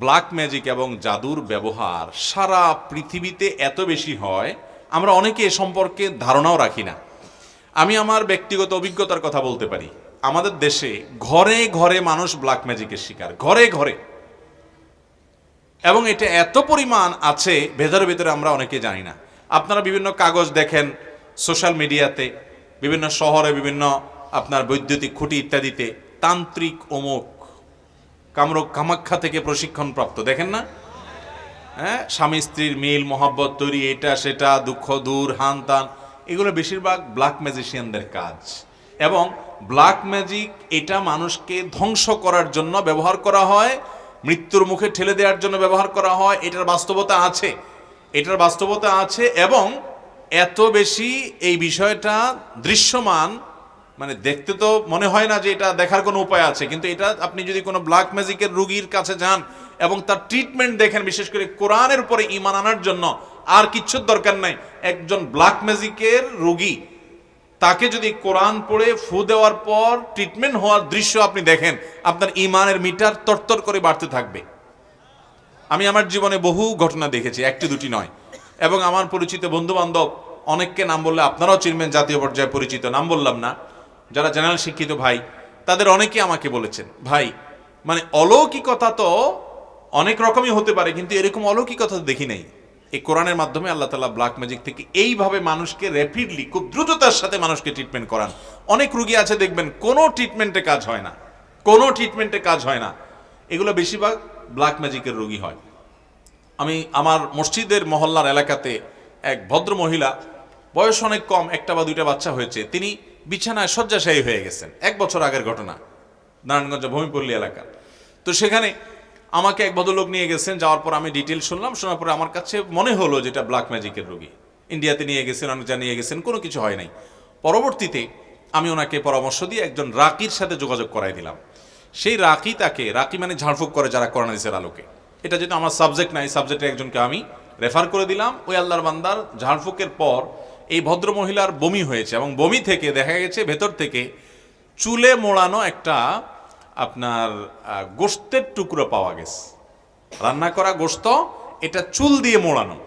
Black magic এবং জাদুর ব্যবহার সারা পৃথিবীতে এত বেশি হয়, আমরা অনেকে এ সম্পর্কে ধারণাও রাখি না। আমি আমার ব্যক্তিগত অভিজ্ঞতার কথা বলতে পারি। আমাদের দেশে ঘরে ঘরে মানুষ ব্ল্যাক ম্যাজিকের শিকার, ঘরে ঘরে, এবং এটা এত পরিমাণ আছে ভেতরে ভেতরে আমরা অনেকে জানি না। আপনারা বিভিন্ন কাগজ দেখেন সোশ্যাল মিডিয়াতে, বিভিন্ন শহরে, বিভিন্ন আপনার বৈদ্যুতিক খুঁটি ইত্যাদিতে তান্ত্রিক অমুক কামরূপ কামাখ্যা থেকে প্রশিক্ষণপ্রাপ্ত, দেখেন না? হ্যাঁ, স্বামী স্ত্রীর মিল মহব্বত তৈরি, এটা সেটা, দুঃখ দূর, হান তান, এগুলো বেশিরভাগ ব্ল্যাক ম্যাজিশিয়ানদের কাজ। এবং ব্ল্যাক ম্যাজিক এটা মানুষকে ধ্বংস করার জন্য ব্যবহার করা হয়, মৃত্যুর মুখে ঠেলে দেওয়ার জন্য ব্যবহার করা হয়। এটার বাস্তবতা আছে, এটার বাস্তবতা আছে। এবং এত বেশি এই বিষয়টা দৃশ্যমান, মানে দেখতে তো মনে হয় না যে এটা দেখার কোনো উপায় আছে, কিন্তু এটা আপনি যদি কোনো ব্ল্যাক ম্যাজিকের রোগীর কাছে যান এবং তার ট্রিটমেন্ট দেখেন, বিশেষ করে কোরআনের উপরে ঈমান আনার জন্য আর কিচ্ছুর দরকার নাই। একজন ব্ল্যাক ম্যাজিকের রোগী, তাকে যদি কোরআন পড়ে ফু দেওয়ার পর ট্রিটমেন্ট হওয়ার দৃশ্য আপনি দেখেন, আপনার ঈমানের মিটার তরতর করে বাড়তে থাকবে। আমি আমার জীবনে বহু ঘটনা দেখেছি, একটি দুটি নয়। এবং আমার পরিচিত বন্ধু বান্ধব অনেককে নাম বললে আপনারাও চিনবেন, জাতীয় পর্যায়ে পরিচিত, নাম বললাম না, যারা জেনারেল শিক্ষিত ভাই, তাদের অনেকে আমাকে বলেছেন, ভাই মানে অলৌকিকতা তো অনেক রকমই হতে পারে, কিন্তু এরকম অলৌকিকতা দেখি নাই। এই কোরআনের মাধ্যমে আল্লাহ তাআলা ব্ল্যাক ম্যাজিক থেকে এইভাবে মানুষকে র্যাপিডলি, খুব দ্রুততার সাথে মানুষকে ট্রিটমেন্ট করান। অনেক রুগী আছে দেখবেন কোনো ট্রিটমেন্টে কাজ হয় না, কোনো ট্রিটমেন্টে কাজ হয় না। এগুলো বেশিরভাগ ব্ল্যাক ম্যাজিকের রোগী হয়। আমি আমার মসজিদের মহল্লার এলাকাতে এক ভদ্র মহিলা, বয়স অনেক কম, একটা বা দুইটা বাচ্চা হয়েছে, তিনি বিছানায় শয্যাশায়ী হয়ে গেছেন। 1 বছর আগের ঘটনা, নারায়ণগঞ্জ ভূমিপল্লী এলাকা। তো সেখানে আমাকে এক ভদ্রলোক নিয়ে গেছেন, যাওয়ার পর আমি ডিটেল শুনলাম। শোনার পরে আমার কাছে মনে হলো যেটা ব্ল্যাক ম্যাজিকের রোগী। ইন্ডিয়াতে নিয়ে গেছেন, অনেক জানিয়ে গেছেন, কোনো কিছু হয় নাই। পরবর্তীতে আমি ওনাকে পরামর্শ দিয়ে একজন রাকির সাথে যোগাযোগ করাই দিলাম। সেই রাকি, তাকে, রাকি মানে ঝাড়ফুঁক করে যারা কোরআন হাদিসের আলোকে, এটা যেটা আমার সাবজেক্ট নাই, সাবজেক্টে একজনকে আমি রেফার করে দিলাম। ওই আল্লাহর বান্দার ঝাড়ফুঁকের পর এই ভদ্র মহিলার বমি হয়েছে, এবং বমি থেকে দেখা গেছে ভেতর থেকে চুলে মোড়ানো একটা আপনার গোশতের টুকরো পাওয়া গেছে, রান্না করা গোশত, এটা চুল দিয়ে মোড়ানো।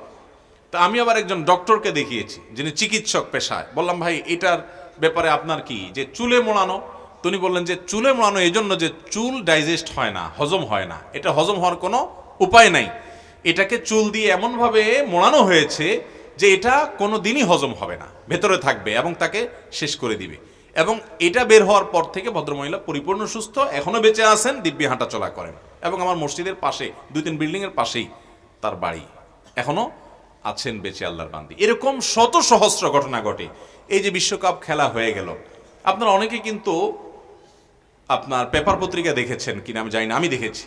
তা আমি আবার একজন ডক্টরকে দেখিয়েছি, যিনি চিকিৎসক পেশায়। বললাম, ভাই এটার ব্যাপারে আপনার কি, যে চুলে মোড়ানো? তিনি বললেন যে চুলে মোড়ানো এই জন্য যে চুল ডাইজেস্ট হয় না, হজম হয় না, এটা হজম হওয়ার কোনো উপায় নাই। এটাকে চুল দিয়ে এমনভাবে মোড়ানো হয়েছে যে এটা কোনো দিনই হজম হবে না, ভেতরে থাকবে এবং তাকে শেষ করে দিবে। এবং এটা বের হওয়ার পর থেকে ভদ্রমহিলা পরিপূর্ণ সুস্থ, এখনো বেঁচে আছেন, দিব্যি হাঁটা চলা করেন। এবং আমার মসজিদের পাশে 2-3 বিল্ডিংয়ের পাশেই তার বাড়ি, এখনো আছেন বেঁচে আল্লাহর বান্দি। এরকম শত সহস্র ঘটনা ঘটে। এই যে বিশ্বকাপ খেলা হয়ে গেল, আপনারা অনেকে কিন্তু আপনার পেপার পত্রিকা দেখেছেন কিনা আমি জানি না, আমি দেখেছি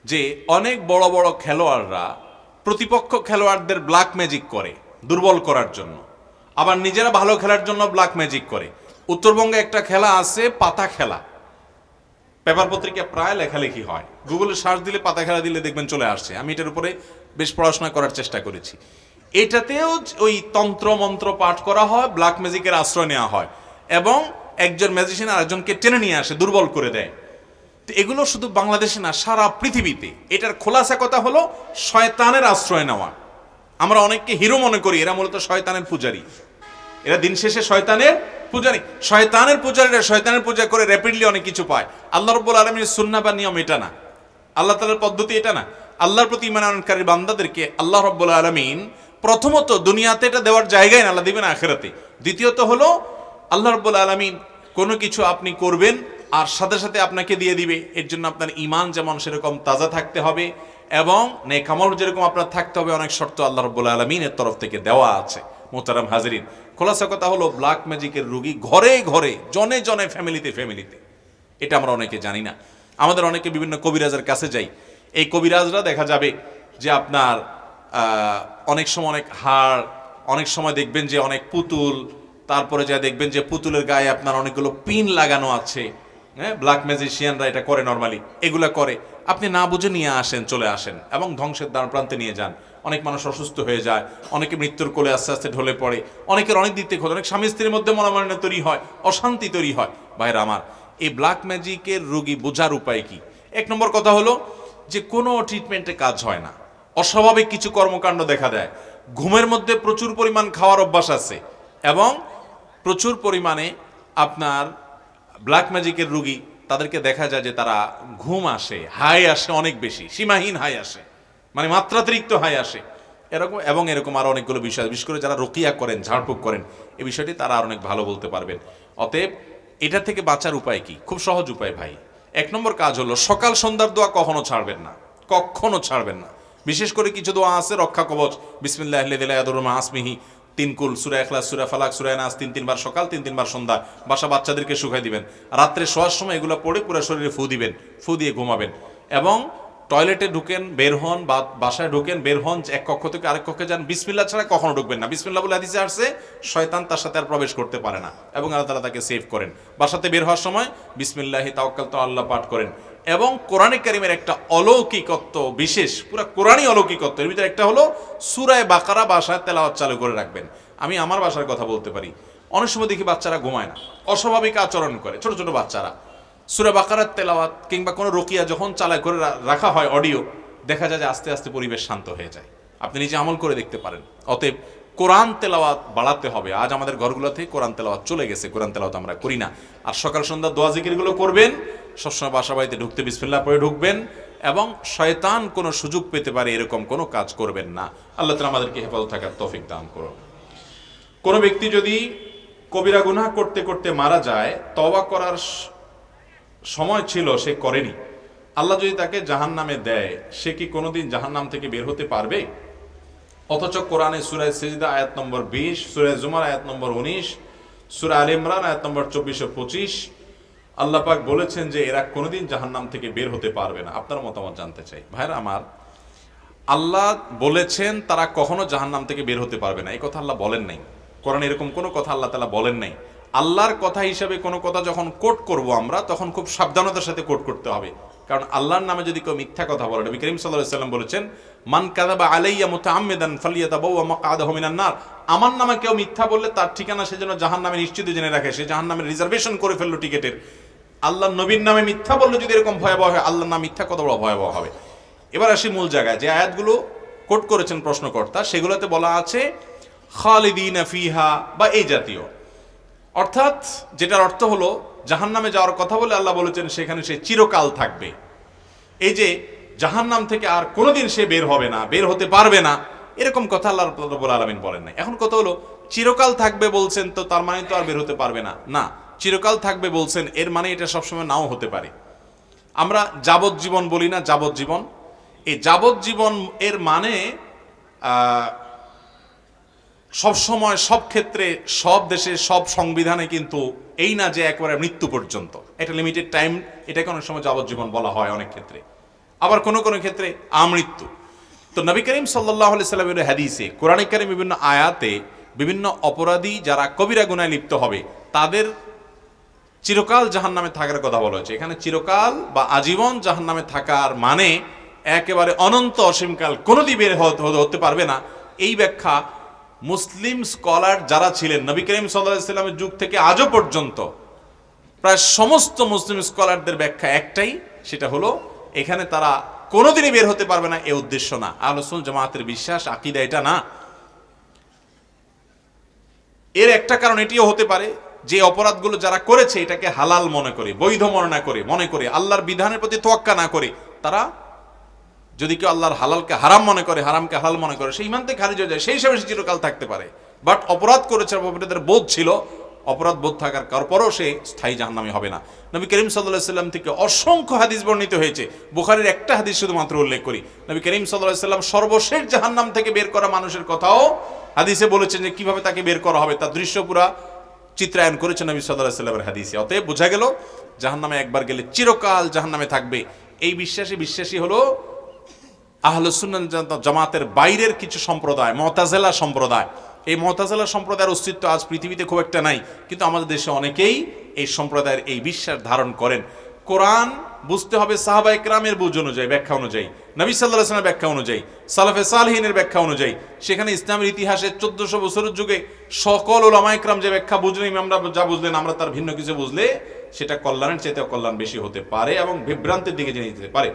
যে অনেক বড় বড় খেলোয়াড়রা প্রতিপক্ষ খেলোয়াড়দের ব্ল্যাক ম্যাজিক করে দুর্বল করার জন্য, আবার নিজেরা ভালো খেলার জন্য ব্ল্যাক ম্যাজিক করে। উত্তরবঙ্গে একটা খেলা আছে, পাতা খেলা, পেপার পত্রিকা প্রায় লেখালেখি হয়, গুগলে সার্চ দিলে পাতা খেলা দিলে দেখবেন চলে আসছে। আমি এটার উপরে বেশ পড়াশোনা করার চেষ্টা করেছি। এটাতেও ওই তন্ত্র মন্ত্র পাঠ করা হয়, ব্ল্যাক ম্যাজিকের আশ্রয় নেওয়া হয়, এবং একজন ম্যাজিশিয়ান আরেকজনকে টেনে নিয়ে আসে, দুর্বল করে দেয়। তো এগুলো শুধু বাংলাদেশে না, সারা পৃথিবীতে। এটার খোলাসা কথা হলো শয়তানের আশ্রয় নেওয়া। আমরা অনেককে হিরো মনে করি, এরা মূলত শয়তানের পূজারী, এরা দিন শেষে শয়তানের পূজারী। শয়তানের পূজারীরা শয়তানের পূজা করে র্যাপিডলি অনেক কিছু পায়। আল্লাহ রাব্বুল আলামিনের সুন্নাহ বা নিয়ম এটা না, আল্লাহ তাআলার পদ্ধতি এটা না। আল্লাহর প্রতি ঈমান আনয়নকারী বান্দাদেরকে আল্লাহ রাব্বুল আলামিন প্রথমত দুনিয়াতে এটা দেওয়ার জায়গায় না, আল্লাহ দিবেন আখিরাতে। দ্বিতীয়ত হলো আল্লাহ রাব্বুল আলামিন কোনো কিছু আপনি করবেন আর সাথে সাথে আপনাকে দিয়ে দিবে। এর জন্য আপনার ঈমান যেমন সেরকম তাজা থাকতে হবে, এবং নেক আমল যেরকম আপনার থাকতে হবে, অনেক শর্ত আল্লাহ রাব্বুল আলামিনের তরফ থেকে দেওয়া আছে। মোহতারাম হাজিরিন, খোলাসা কথা হলো ব্ল্যাক ম্যাজিকের রোগী ঘরে ঘরে, জনে জনে, ফ্যামিলিতে ফ্যামিলিতে। এটা আমরা অনেকে জানি না। আমাদের অনেকে বিভিন্ন কবিরাজের কাছে যাই, এই কবিরাজরা দেখা যাবে যে আপনার অনেক সময় অনেক হাড়, অনেক সময় দেখবেন যে অনেক পুতুল, তারপরে যা দেখবেন যে পুতুলের গায়ে আপনার অনেকগুলো পিন লাগানো আছে। হ্যাঁ, ব্ল্যাক ম্যাজিশিয়ানরা এটা করে নর্মালি, এগুলা করে। আপনি না বুঝে নিয়ে আসেন, চলে আসেন এবং ধ্বংসের দ্বার প্রান্তে নিয়ে যান। অনেক মানুষ অসুস্থ হয়ে যায়, অনেকে মৃত্যুর কোলে আস্তে আস্তে ঢলে পড়ে, অনেকের অনেক দিক থেকে, অনেক স্বামী স্ত্রীর মধ্যে মনোমালিন্য তৈরি হয়, অশান্তি তৈরি হয়। ভাইরা আমার, এই ব্ল্যাক ম্যাজিকের রোগী বোঝার উপায় কি? 1 নম্বর কথা হলো যে কোনো ট্রিটমেন্টে কাজ হয় না, অস্বাভাবিক কিছু কর্মকাণ্ড দেখা দেয়, ঘুমের মধ্যে প্রচুর পরিমাণ খাওয়ার অভ্যাস আছে, এবং প্রচুর পরিমাণে আপনার ব্ল্যাক ম্যাজিকের রুগী, তাদেরকে দেখা যায় যে তারা ঘুম আসে, হাই আসে অনেক বেশি, সীমাহীন হাই আসে, মানে মাত্রাতিরিক্ত হাই আসে এরকম, এবং এরকম আরো অনেকগুলো বিষয়, বিশেষ করে যারা রুকিয়া করেন, ঝাড়ফুঁক করেন, এই বিষয়টি তারা আর অনেক ভালো বলতে পারবেন। অতএব এটা থেকে বাঁচার উপায় কি? খুব সহজ উপায় ভাই। এক নম্বর কাজ হলো সকাল সন্ধ্যার দোয়া কখনো ছাড়বেন না, কখনো ছাড়বেন না। বিশেষ করে কিছু দোয়া আছে রক্ষা কবচ, বিসমিল্লাহ আসমিহি, 3 কুল, সূরা ইখলাস, সূরা ফালাক, সূরা নাস, 3 বার সকাল, 3 বার সন্ধ্যা, বাসা বাচ্চাদেরকে শুকাই দিবেন, রাত্রে শোয়ার সময় এগুলো পড়ে পুরো শরীরে ফু দিবেন, ফু দিয়ে ঘুমাবেন। এবং টয়লেটে ঢুকেন, বের হন, বা বাসায় ঢুকেন, বের হন, এক কক্ষ থেকে আরেক কক্ষে যান, বিসমিল্লাহ ছাড়া কখনো ঢুকবেন না। বিসমিল্লাহ বলে হাদিসে আসছে শয়তান তার সাথে আর প্রবেশ করতে পারে না, এবং আল্লাহ তাআলা তাকে সেভ করেন। বাসাতে বের হওয়ার সময় বিসমিল্লাহি তাওয়াক্কালতু আল্লাহ পাঠ করেন। এবং কোরআনে কারীমের একটা অলৌকিকত্ব, বিশেষ পুরো কোরআনই অলৌকিকত্ব, এর ভিতরে একটা হলো সূরা বাকারা বাসায় তেলাওয়াত চালু করে রাখবেন। আমি আমার বাসার কথা বলতে পারি, অনেক সময় দেখি বাচ্চারা ঘুমায় না, অস্বাভাবিক আচরণ করে, ছোট ছোট বাচ্চারা। সূরা বাকারার তেলাওয়াত কিংবা কোনো রুকিয়া যখন চালায় করে রাখা হয় অডিও, দেখা যায় যে আস্তে আস্তে পরিবেশ শান্ত হয়ে যায়। আপনি নিজে আমল করে দেখতে পারেন। অতএব কোরআন তেলাওয়াত বাড়াতে হবে। আজ আমাদের ঘরগুলো থেকে কোরআন তেলাওয়াত চলে গেছে, কোরআন তেলাওয়াত আমরা করি না। আর সকাল সন্ধ্যা দোয়া জিকিরগুলো করবেন, সবসময় বাসা বাড়িতে ঢুকতে বিসমিল্লাহ পড়ে ঢুকবেন, এবং শয়তান কোনো সুযোগ পেতে পারে এরকম কোনো কাজ করবেন না। আল্লাহ তাআলা আমাদেরকে হেফাজত থাকার তৌফিক দান করুন। কোনো ব্যক্তি যদি কবিরা গুনাহ করতে করতে মারা যায়, তওবা করার সময় ছিল, সে করেনি, আল্লাহ যদি তাকে জাহান্নামে দেয়, সে কি কোনোদিন জাহান্নাম থেকে বের হতে পারবে? অথচ কোরআনে সূরা সিজদা আয়াত নম্বর 20, সূরা জুমার আয়াত নম্বর 19, সূরা আলে ইমরান আয়াত নম্বর 24 ও 25 আল্লাহ পাক বলেছেন যে এরা কোনোদিন জাহান্নাম থেকে বের হতে পারবে না। আপনার মতামত জানতে চাই ভাইরা আমার। আল্লাহ বলেছেন তারা কখনো জাহান্নাম থেকে বের হতে পারবে না, এই কথা আল্লাহ বলেন নাই। কোরআনে এরকম কোনো কথা আল্লাহ তাআলা বলেন নাই। আল্লাহর কথা হিসাবে কোনো কথা যখন কোট করব আমরা, তখন খুব সাবধানতার সাথে কোট করতে হবে। কারণ আল্লাহর নামে যদি কেউ মিথ্যা কথা বলে, নবী করিম সাল্লাল্লাহু আলাইহি ওয়াসাল্লাম বলেছেন, মান কাযাবা আলাইয়া মুতাআম্মিদান ফালিয়াতাবাওয়া মাকআদাহু মিনান নার। আমার নামে কেউ মিথ্যা বললে তার ঠিকানা সে যেন জাহান্নামে নিশ্চিত জেনে রাখে, সে জাহান্নামের রিজার্ভেশন করে ফেললো টিকেটের। আল্লাহর নবীর নামে মিথ্যা বললে যদি এরকম ভয়াবহ হয়, আল্লাহর নামে মিথ্যা কত বড় ভয়াবহ হবে। এবার আসি মূল জায়গায়। যে আয়াতগুলো কোট করেছেন প্রশ্নকর্তা, সেগুলোতে বলা আছে খালিদিনা ফিহা বা এই জাতীয়, অর্থাৎ যেটার অর্থ হলো জাহান্নামে যাওয়ার কথা বলে আল্লাহ বলেছেন সেখানে সে চিরকাল থাকবে। এই যে জাহান্নাম থেকে আর কোনোদিন সে বের হবে না, বের হতে পারবে না, এরকম কথা আল্লাহ রাব্বুল আলামিন বলেন নাই। এখন কথা হলো চিরকাল থাকবে বলছেন, তো তার মানে তো আর বের হতে পারবে না? না, চিরকাল থাকবে বলছেন, এর মানে এটা সবসময় নাও হতে পারে। আমরা যাবজ্জীবন বলি না, যাবজ্জীবন। এই যাবজ্জীবন এর মানে সব সময়, সব ক্ষেত্রে, সব দেশে, সব সংবিধানে কিন্তু এই না যে একবারে মৃত্যু পর্যন্ত, এটা লিমিটেড টাইম, এটাকে অনেক সময় যাবজ্জীবন বলা হয় অনেক ক্ষেত্রে, আবার কোনো কোনো ক্ষেত্রে আমৃত্যু। তো নবী করিম সাল্লাল্লাহু আলাইহি সাল্লামের হাদিসে, কোরআনে কারীম বিভিন্ন আয়াতে বিভিন্ন অপরাধী যারা কবিরা গুনায় লিপ্ত হবে তাদের চিরকাল জাহান্নামে থাকার কথা বলা হয়েছে। এখানে চিরকাল বা আজীবন জাহান্নামে থাকার মানে একেবারে অনন্ত অসীমকাল কোনোদিন বের হতে পারবে না। এই ব্যাখ্যা মুসলিম স্কলার যারা ছিলেন নবী করিম সাল্লাল্লাহু আলাইহি সাল্লামের যুগ থেকে আজও পর্যন্ত, প্রায় সমস্ত মুসলিম স্কলারদের ব্যাখ্যা একটাই, সেটা হলো এখানে তারা কোনোদিনই বের হতে পারবে না, এ উদ্দেশ্য না। আহলে সুন্নাত জামাতের বিশ্বাস, আকীদা এটা না। এর একটা কারণ এটিও হতে পারে যে অপরাধগুলো যারা করেছে এটাকে হালাল মনে করে, বৈধ মনে করে, আল্লাহর বিধানের প্রতি তোয়াক্কা না করে, তারা যদি কেউ আল্লাহর হালালকে হারাম মনে করে, হারামকে হালাল মনে করে, সেই ইমান থেকে খারিজ হয়ে যায়, সেই হিসাবে সে চিরকাল থাকতে পারে। বাট অপরাধ করেছে, অপরাধের বোধ ছিল, অপরাধ বোধ থাকার পরও সে স্থায়ী জাহান্নামী হবে না। নবী করিম সাল্লাল্লাহু আলাইহি সাল্লাম থেকে অসংখ্য হাদিস বর্ণিত হয়েছে, বুখারীর একটা হাদিস শুধুমাত্র উল্লেখ করি। নবী করিম সাল্লাল্লাহু আলাইহি সাল্লাম সর্বশেষ জাহান্নাম থেকে বের করা মানুষের কথাও হাদিসে বলেছেন যে কিভাবে তাকে বের করা হবে, তার দৃশ্য পুরা চিত্রায়ন করেছেন নবী সাল্লাল্লাহু আলাইহি সাল্লামের হাদিসে। অতএব বোঝা গেল জাহান্নামে একবার গেলে চিরকাল জাহান্নামে থাকবে, এই বিশ্বাসী হলো আহলুস সুন্নাহ জামাতের বাইরের কিছু সম্প্রদায়, মুতাজিলা সম্প্রদায়। এই মুতাজিলা সম্প্রদায়ের অস্তিত্ব আজ পৃথিবীতে খুব একটা নাই, কিন্তু আমাদের দেশে অনেকেই এই সম্প্রদায়ের এই বিশ্বাস ধারণ করেন। কোরআন বুঝতে হবে সাহাবায়ে কেরামের বুঝ অনুযায়ী, ব্যাখ্যা অনুযায়ী, নবী সাল্লাল্লাহু আলাইহি ওয়াসাল্লামের ব্যাখ্যা অনুযায়ী, সালাফে সালেহিনের ব্যাখ্যা অনুযায়ী। সেখানে ইসলামের ইতিহাসে 1400 বছরের যুগে সকল উলামায়ে কেরাম যে ব্যাখ্যা বুঝলেন, আমরা যা বুঝলেন, আমরা তার ভিন্ন কিছু বুঝলে সেটা কল্যাণের চাইতে অকল্যাণ বেশি হতে পারে এবং বিভ্রান্তির দিকে নিয়ে যেতে পারে।